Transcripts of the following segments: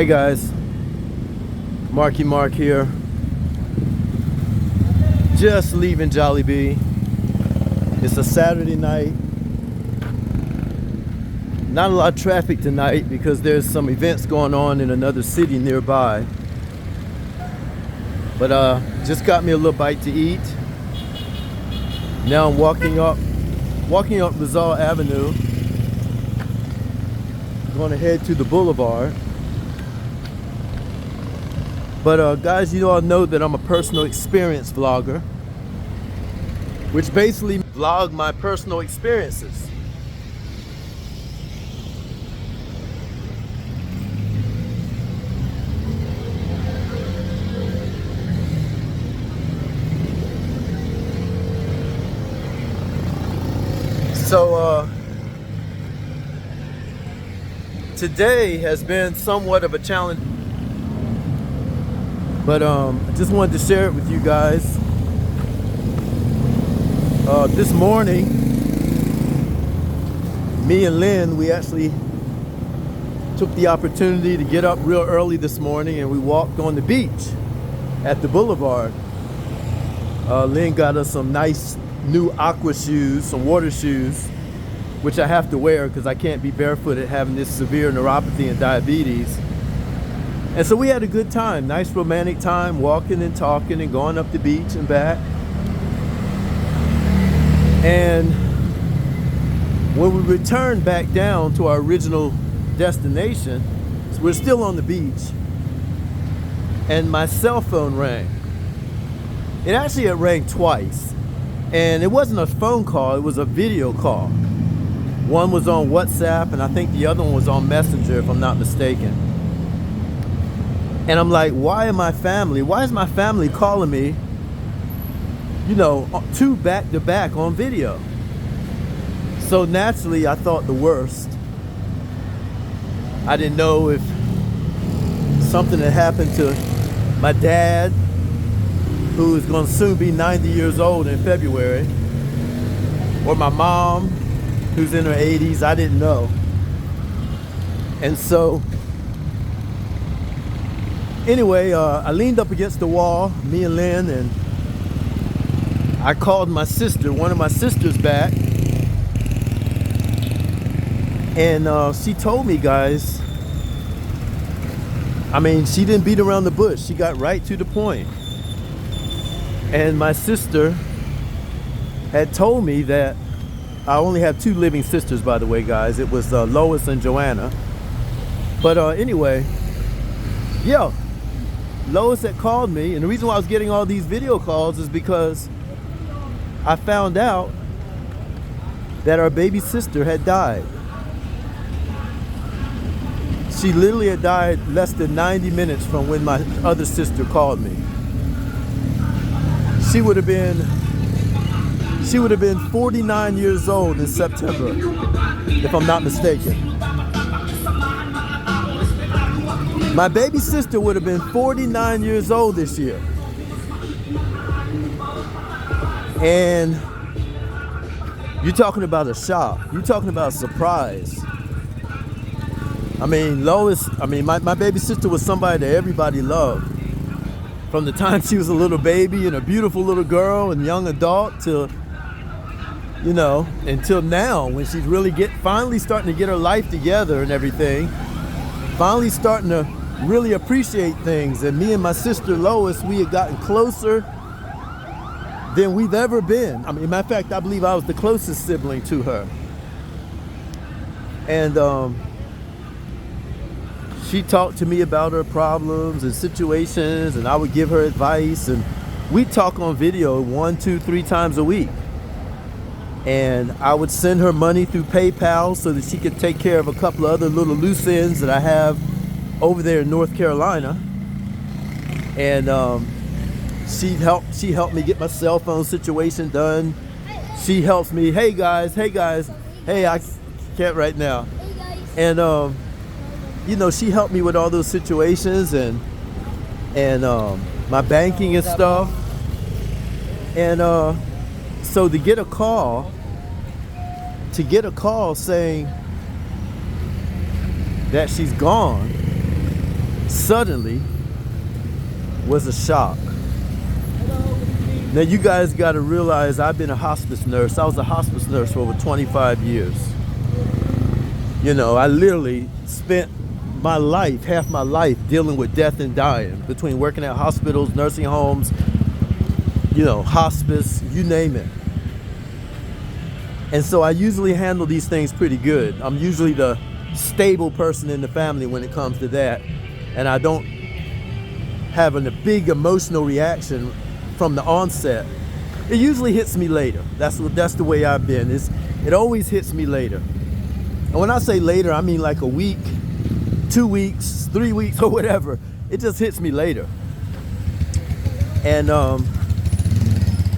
Hey guys, Marky Mark here. Just leaving Jollibee. It's a Saturday night. Not a lot of traffic tonight because there's some events going on in another city nearby. But just got me a little bite to eat. Now I'm walking up Rizal Avenue. Going to head to the boulevard. But guys, you all know that I'm a personal experience vlogger, which basically vlog my personal experiences. So today has been somewhat of a challenge, but I just wanted to share it with you guys. This morning, me and Lynn, we actually took the opportunity to get up real early this morning and we walked on the beach at the boulevard. Lynn got us some nice new aqua shoes, some water shoes, which I have to wear because I can't be barefooted having this severe neuropathy and diabetes. And so we had a good time, nice romantic time, walking and talking and going up the beach and back. And when we returned back down to our original destination, so we're still on the beach, and my cell phone rang. It rang twice. And it wasn't a phone call, it was a video call. One was on WhatsApp and I think the other one was on Messenger, if I'm not mistaken. And I'm like, why is my family calling me, you know, two back to back on video? So naturally I thought the worst. I didn't know if something had happened to my dad, who is going to soon be 90 years old in February, or my mom, who's in her 80s. I didn't know. And so anyway, I leaned up against the wall, me and Lynn, and I called my sister, one of my sisters, back. And she told me, guys, I mean, she didn't beat around the bush. She got right to the point. And my sister had told me that I only have two living sisters, by the way, guys. It was Lois and Joanna. But anyway, yeah, Lois had called me. And the reason why I was getting all these video calls is because I found out that our baby sister had died. She literally had died less than 90 minutes from when my other sister called me. She would have been 49 years old in September, if I'm not mistaken. My baby sister would have been 49 years old this year. And you're talking about a shock. You're talking about a surprise. I mean, my baby sister was somebody that everybody loved. From the time she was a little baby and a beautiful little girl and young adult to, you know, until now when she's really finally starting to get her life together and everything, finally starting to really appreciate things. And me and my sister Lois, we had gotten closer than we've ever been. I mean, matter of fact, I believe I was the closest sibling to her. And she talked to me about her problems and situations, and I would give her advice, and we'd talk on video 1, 2, 3 times a week. And I would send her money through PayPal so that she could take care of a couple of other little loose ends that I have over there in North Carolina. And she helped me get my cell phone situation done. She helps me, hey guys, hey, I can't right now. And you know, she helped me with all those situations and my banking and stuff. And so to get a call saying that she's gone, suddenly was a shock. Now you guys got to realize I've been a hospice nurse. I was a hospice nurse for over 25 years. You know, I literally spent my life, half my life, dealing with death and dying, between working at hospitals, nursing homes, you know, hospice, you name it. And so I usually handle these things pretty good. I'm usually the stable person in the family when it comes to that. And I don't have a big emotional reaction from the onset. It usually hits me later. That's the way I've been. It always hits me later. And when I say later, I mean like a week, 2 weeks, 3 weeks, or whatever. It just hits me later. And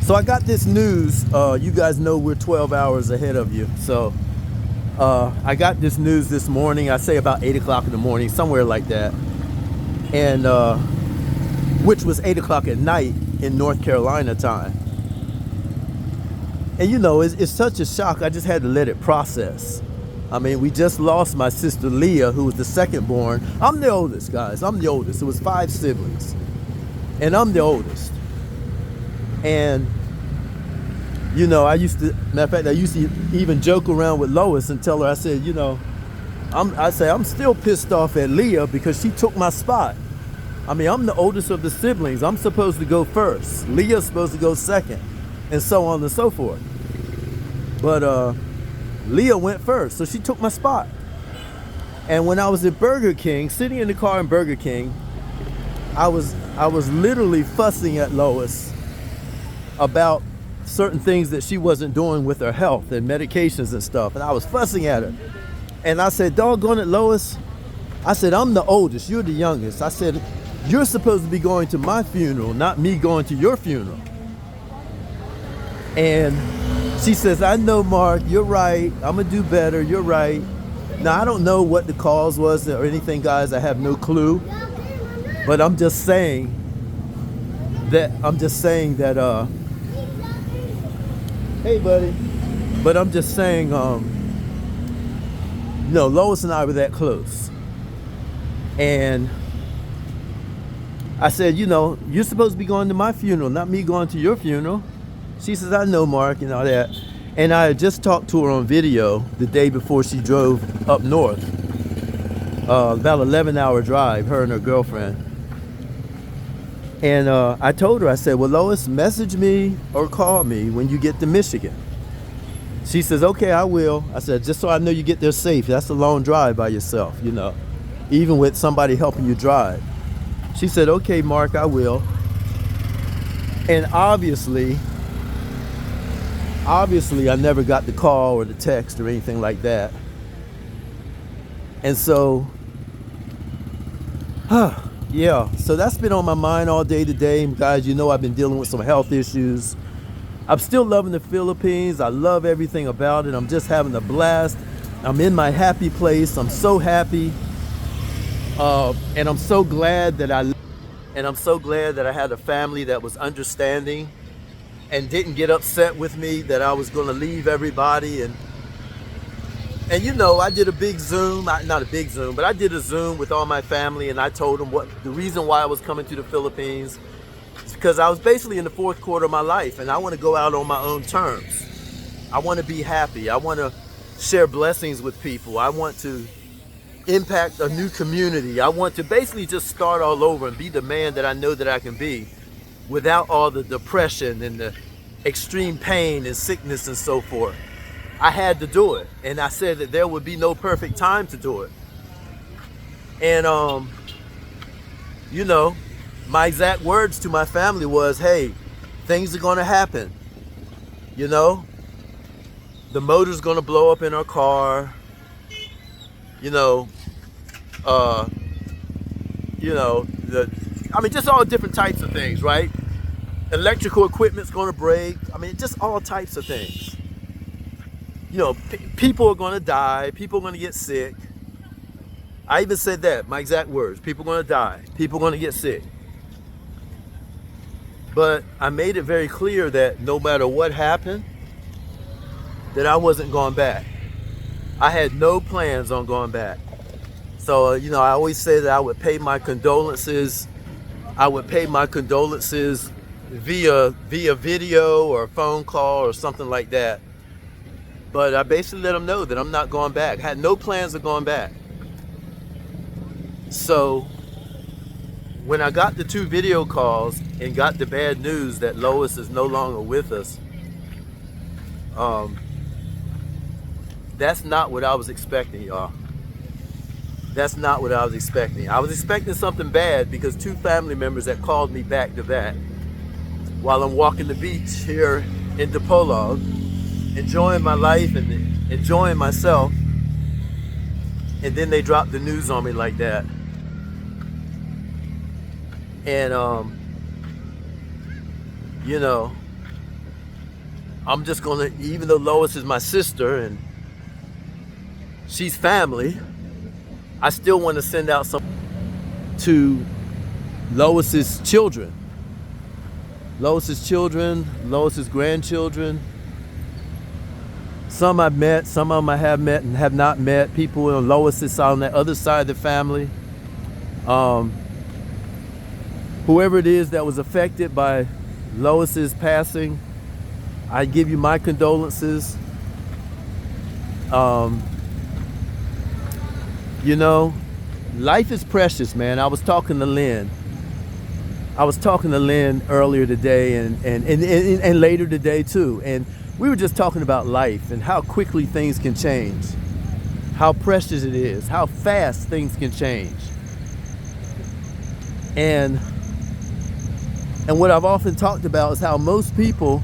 so I got this news. You guys know we're 12 hours ahead of you. So I got this news this morning. I say about 8 o'clock in the morning, somewhere like that. And which was 8 o'clock at night in North Carolina time. And you know, it's such a shock. I just had to let it process. I mean, we just lost my sister Leah, who was the second born. I'm the oldest, guys. I'm the oldest. It was 5 siblings. And I'm the oldest. And, you know, matter of fact, I used to even joke around with Lois and tell her, I said, you know, I'm still pissed off at Leah because she took my spot. I mean, I'm the oldest of the siblings. I'm supposed to go first. Leah's supposed to go second, and so on and so forth. But Leah went first, so she took my spot. And when I was at Burger King, sitting in the car in Burger King, I was literally fussing at Lois about certain things that she wasn't doing with her health and medications and stuff. And I was fussing at her. And I said, doggone it, Lois. I said, I'm the oldest, you're the youngest. I said, you're supposed to be going to my funeral, not me going to your funeral. And she says, I know, Mark, you're right. I'm gonna do better, you're right. Now, I don't know what the cause was or anything, guys. I have no clue. But I'm just saying that, hey, buddy. But I'm just saying, no, Lois and I were that close. And I said, you know, you're supposed to be going to my funeral, not me going to your funeral. She says, I know, Mark, and all that. And I had just talked to her on video the day before she drove up north. About 11-hour drive, her and her girlfriend. And I told her, I said, well, Lois, message me or call me when you get to Michigan. She says, okay, I will. I said, just so I know you get there safe. That's a long drive by yourself, you know, even with somebody helping you drive. She said, okay, Mark, I will. And obviously, I never got the call or the text or anything like that. And so, yeah, so that's been on my mind all day today. Guys, you know I've been dealing with some health issues. I'm still loving the Philippines. I love everything about it. I'm just having a blast. I'm in my happy place. I'm so happy. And I'm so glad that I had a family that was understanding and didn't get upset with me that I was going to leave everybody. And you know, I did a big Zoom, not a big Zoom, but I did a Zoom with all my family, and I told them what the reason why I was coming to the Philippines is because I was basically in the fourth quarter of my life, and I want to go out on my own terms. I want to be happy. I want to share blessings with people. I want to impact a new community. I want to basically just start all over and be the man that I know that I can be without all the depression and the extreme pain and sickness and so forth. I had to do it, and I said that there would be no perfect time to do it. And you know, my exact words to my family was, hey, things are going to happen. You know, the motor's going to blow up in our car. You know, just all different types of things, right? Electrical equipment's going to break. I mean, just all types of things. You know, people are going to die. People are going to get sick. I even said that, my exact words. People are going to die. People are going to get sick. But I made it very clear that no matter what happened, that I wasn't going back. I had no plans on going back. So, I always say that I would pay my condolences. I would pay my condolences via video or phone call or something like that. But I basically let them know that I'm not going back. I had no plans of going back. So when I got the 2 video calls and got the bad news that Lois is no longer with us, that's not what I was expecting, y'all. That's not what I was expecting. I was expecting something bad because 2 family members that called me back to back while I'm walking the beach here in DePolog, enjoying my life and enjoying myself, and then they dropped the news on me like that. And I'm just gonna, even though Lois is my sister and she's family, I still want to send out some to Lois's children, Lois's grandchildren. Some I've met, some of them I have met and have not met. People on Lois's side, on that other side of the family. Whoever it is that was affected by Lois's passing, I give you my condolences. Life is precious, man. I was talking to Lynn earlier today and later today too. And we were just talking about life and how quickly things can change, how precious it is, how fast things can change. And what I've often talked about is how most people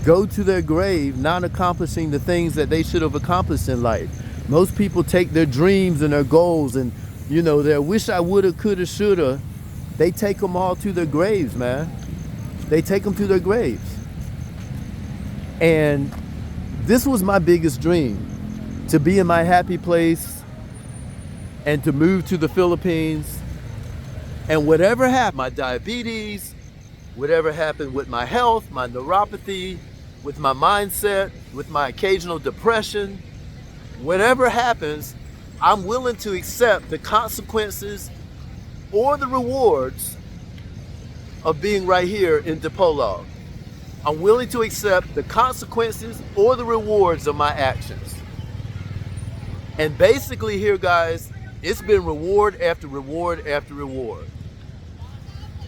go to their grave not accomplishing the things that they should have accomplished in life. Most people take their dreams and their goals and, their wish I woulda, coulda, shoulda, they take them all to their graves, man. They take them to their graves. And this was my biggest dream, to be in my happy place and to move to the Philippines. And whatever happened, my diabetes, whatever happened with my health, my neuropathy, with my mindset, with my occasional depression, whatever happens, I'm willing to accept the consequences or the rewards of being right here in DePolog. I'm willing to accept the consequences or the rewards of my actions. And basically here, guys, it's been reward after reward after reward.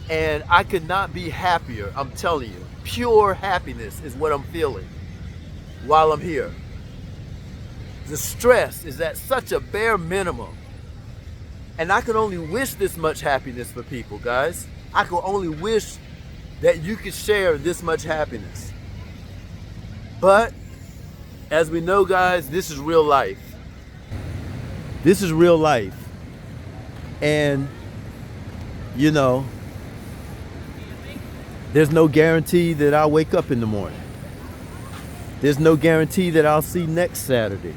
And I could not be happier, I'm telling you. Pure happiness is what I'm feeling while I'm here. The stress is at such a bare minimum. And I can only wish this much happiness for people, guys. I can only wish that you could share this much happiness. But as we know, guys, this is real life. This is real life. And, there's no guarantee that I'll wake up in the morning. There's no guarantee that I'll see next Saturday,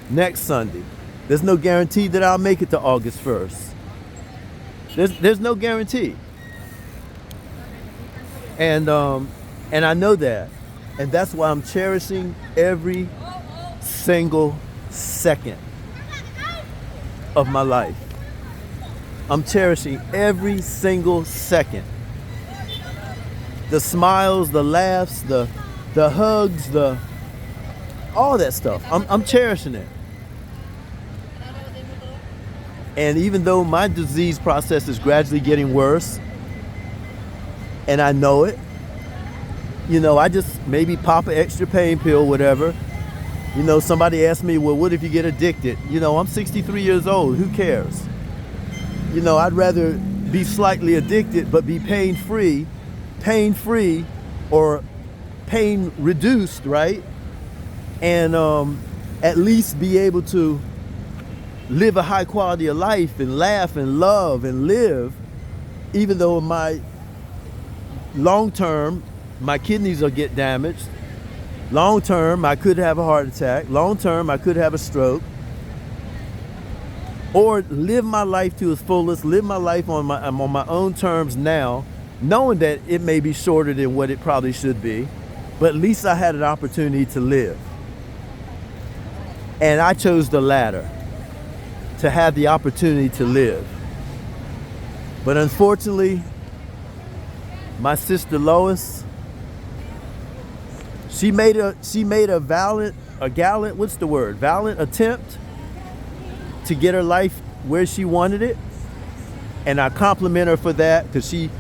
next Sunday. There's no guarantee that I'll make it to August 1st. There's no guarantee. And I know that. And that's why I'm cherishing every single second of my life. I'm cherishing every single second. The smiles, the laughs, the hugs, all that stuff. I'm cherishing it. And even though my disease process is gradually getting worse, and I know it, I just maybe pop an extra pain pill, whatever. Somebody asked me, well, what if you get addicted? I'm 63 years old. Who cares? I'd rather be slightly addicted, but be pain-free or pain reduced, right? And at least be able to live a high quality of life and laugh and love and live, even though my long term, my kidneys will get damaged. Long term, I could have a heart attack. Long term, I could have a stroke. Or live my life to its fullest, live my life on my own terms now, knowing that it may be shorter than what it probably should be, but at least I had an opportunity to live. And I chose the latter, to have the opportunity to live. But unfortunately, my sister Lois, she made a valiant attempt to get her life where she wanted it. And I compliment her for that, because she,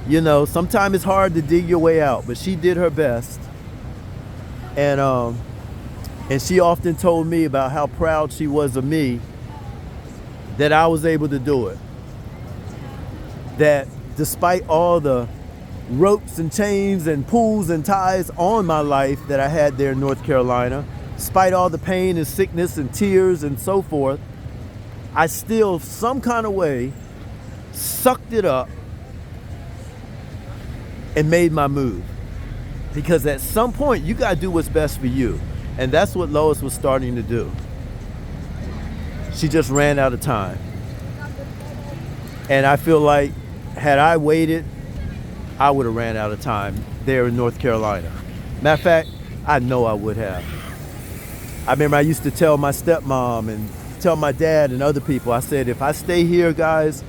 sometimes it's hard to dig your way out, but she did her best. And she often told me about how proud she was of me that I was able to do it. That despite all the ropes and chains and pulls and ties on my life that I had there in North Carolina, despite all the pain and sickness and tears and so forth, I still, some kind of way, sucked it up and made my move. Because at some point, you got to do what's best for you. And that's what Lois was starting to do. She just ran out of time. And I feel like, had I waited, I would have ran out of time there in North Carolina. Matter of fact, I know I would have. I remember I used to tell my stepmom and tell my dad and other people, I said, if I stay here, guys,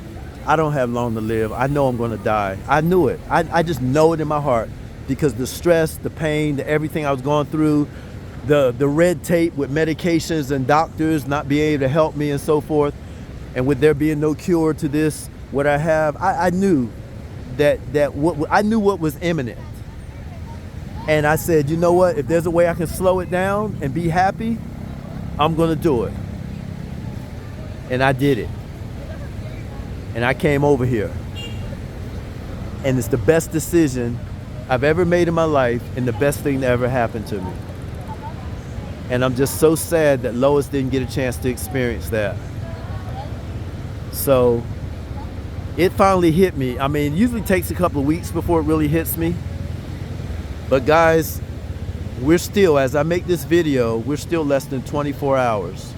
I don't have long to live. I know I'm going to die. I knew it. I just know it in my heart, because the stress, the pain, everything I was going through, the red tape with medications and doctors not being able to help me and so forth, and with there being no cure to this, what I have, I knew I knew what was imminent. And I said, you know what? If there's a way I can slow it down and be happy, I'm going to do it. And I did it. And I came over here. And it's the best decision I've ever made in my life, and the best thing that ever happened to me. And I'm just so sad that Lois didn't get a chance to experience that. So it finally hit me. I mean, it usually takes a couple of weeks before it really hits me. But guys, we're still, as I make this video, we're still less than 24 hours.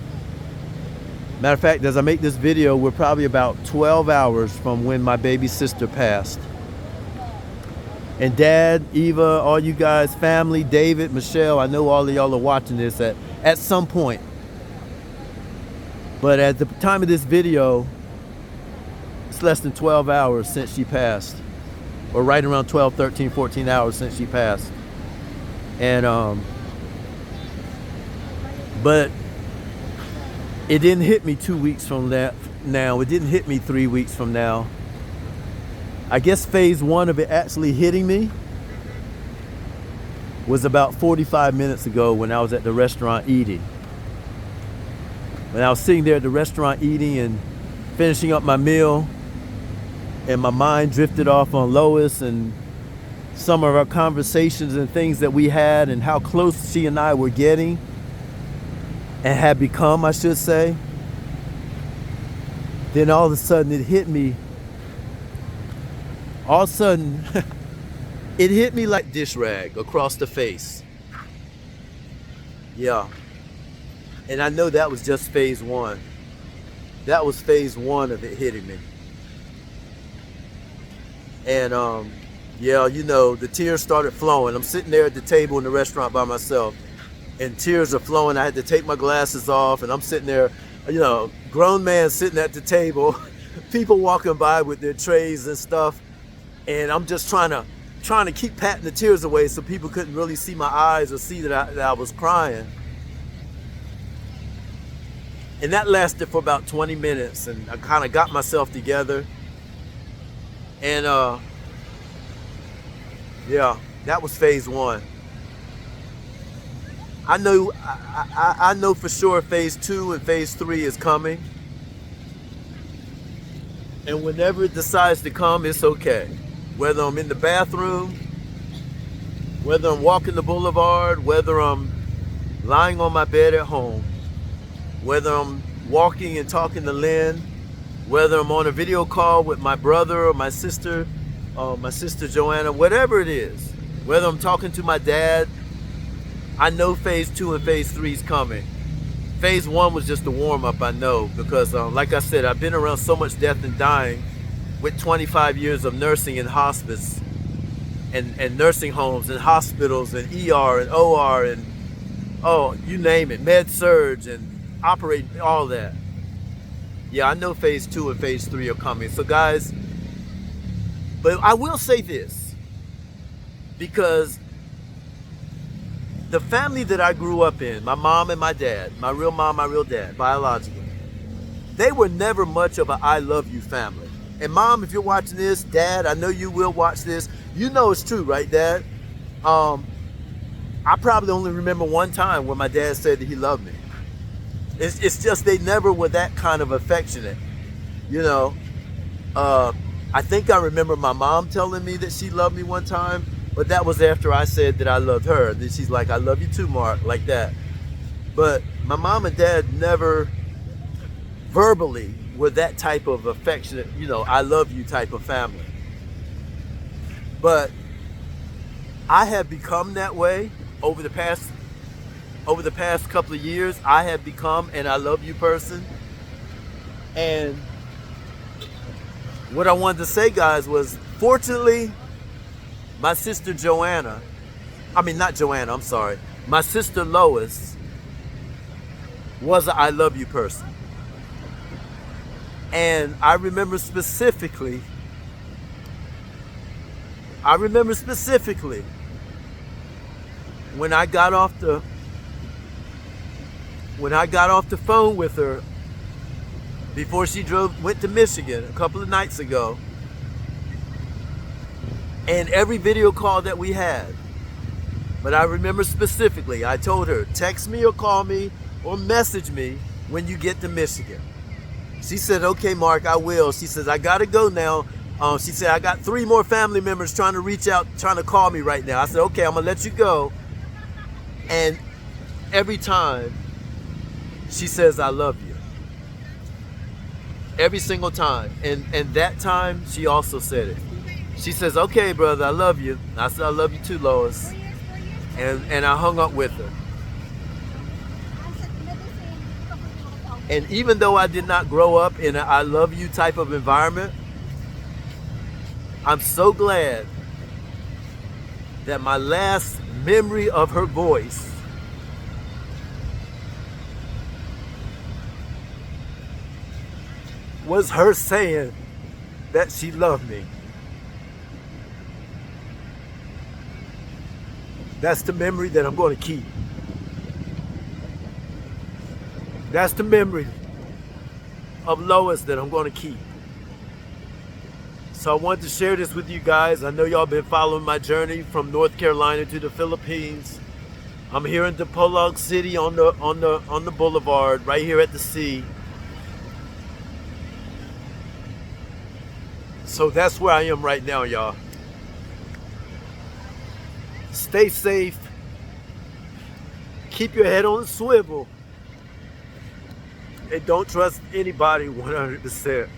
Matter of fact, as I make this video, we're probably about 12 hours from when my baby sister passed. And Dad, Eva, all you guys, family, David, Michelle, I know all of y'all are watching this at some point. But at the time of this video, it's less than 12 hours since she passed. Or right around 12, 13, 14 hours since she passed. And, but it didn't hit me 2 weeks from that now. It didn't hit me 3 weeks from now. I guess phase one of it actually hitting me was about 45 minutes ago when I was at the restaurant eating. When I was sitting there at the restaurant eating and finishing up my meal, and my mind drifted off on Lois and some of our conversations and things that we had and how close she and I were getting and had become, I should say. Then all of a sudden it hit me. All of a sudden, it hit me like dish rag across the face. Yeah. And I know that was just phase one. That was phase one of it hitting me. And yeah, the tears started flowing. I'm sitting there at the table in the restaurant by myself, and tears are flowing. I had to take my glasses off, and I'm sitting there, grown man sitting at the table, people walking by with their trays and stuff. And I'm just trying to keep patting the tears away so people couldn't really see my eyes or see that I was crying. And that lasted for about 20 minutes, and I kind of got myself together. And yeah, that was phase one. I know for sure phase two and phase three is coming. And whenever it decides to come, it's okay. Whether I'm in the bathroom, whether I'm walking the boulevard, whether I'm lying on my bed at home, whether I'm walking and talking to Lynn, whether I'm on a video call with my brother or my sister Joanna, whatever it is, whether I'm talking to my dad, I know phase two and phase three is coming. Phase one was just a warm-up, I know, because like I said, I've been around so much death and dying with 25 years of nursing in hospice and nursing homes and hospitals and ER and OR and, oh, you name it, med surge and operating, all that. Yeah, I know phase 2 and phase 3 are coming. So guys, but I will say this, because the family that I grew up in, my mom and my dad, my real mom, my real dad, biologically, they were never much of a I love you family. And mom, if you're watching this, dad, I know you will watch this. You know it's true, right, dad? I probably only remember one time when my dad said that he loved me. It's just they never were that kind of affectionate, you know. I think I remember my mom telling me that she loved me one time, but that was after I said that I loved her. Then she's like, I love you too, Mark, like that. But my mom and dad never verbally were that type of affectionate, you know, I love you type of family. But I have become that way over the past couple of years. I have become an I love you person. And what I wanted to say, guys, was fortunately my sister Joanna, not Joanna, I'm sorry, my sister Lois was an I love you person. And I remember specifically when I got off the phone with her before she went to Michigan a couple of nights ago, and every video call that we had. But I remember specifically, I told her, text me or call me or message me when you get to Michigan. She said, okay, Mark, I will. She says, I gotta go now. She said, I got 3 more family members trying to reach out, trying to call me right now. I said, okay, I'm gonna let you go. And every time she says, I love you. Every single time. And that time she also said it. She says, okay, brother, I love you. I said, I love you too, Lois. And I hung up with her. And even though I did not grow up in an I love you type of environment, I'm so glad that my last memory of her voice was her saying that she loved me. That's the memory that I'm going to keep. That's the memory of Lois that I'm going to keep. So I wanted to share this with you guys. I know y'all been following my journey from North Carolina to the Philippines. I'm here in Dipolog City on the boulevard, right here at the sea. So that's where I am right now, y'all. Stay safe. Keep your head on a swivel. And don't trust anybody 100%.